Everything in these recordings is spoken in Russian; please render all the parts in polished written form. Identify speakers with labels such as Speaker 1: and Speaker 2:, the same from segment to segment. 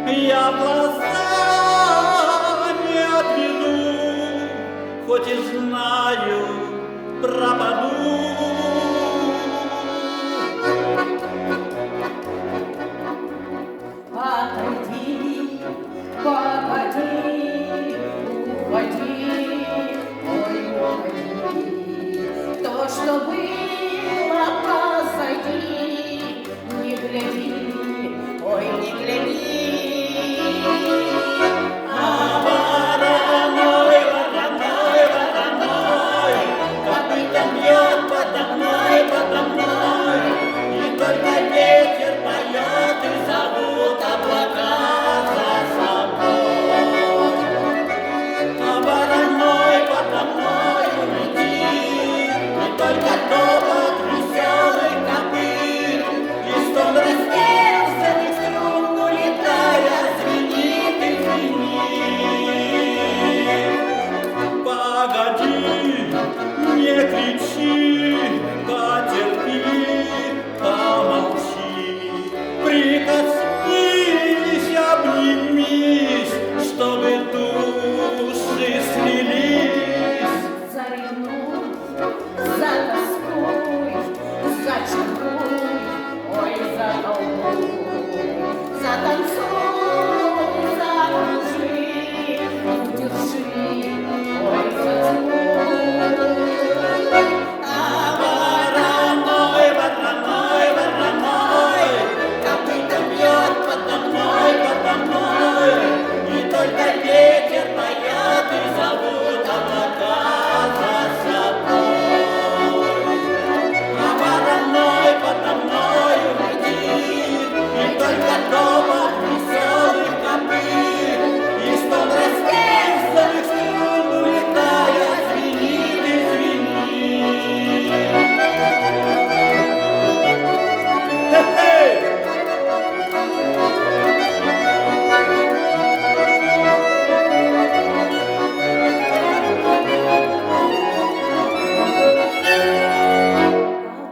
Speaker 1: Я глаза не отведу, хоть и знаю, пропаду.
Speaker 2: Отойди, погоди, уходи, ой, уходи. То, что было, позади, не гляди, ой, не гляди.
Speaker 1: Вороной, вороной, вороной, копытом бьет подо мной, и только ветер поет и зовут облака за собой. Вороной подо мной уйди, и только топот веселых копыт, и стон растерзанных струн, улетая, звенит и звенит. Погоди, не кричи, потерпи, помолчи, прикоснись, обнимись, чтобы души слились.
Speaker 2: Заревнуй, затоскуй, зачаркуй, ой, затолкуй, затанцуй, закружи, удержи, ой, зацелуй.
Speaker 1: Вороной, вороной, вороной, копытом бьет подо мной, и только ветер поет и зовут облака за собой. Вороной подо мной уйди, и только топот веселых копыт, и стон растерзанных струн, улетая, звенит и звенит. Хе-хей!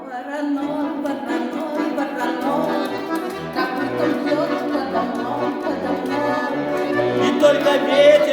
Speaker 2: Вороной, вороной, вороной, копытом бьет подо мной.
Speaker 1: И только ветер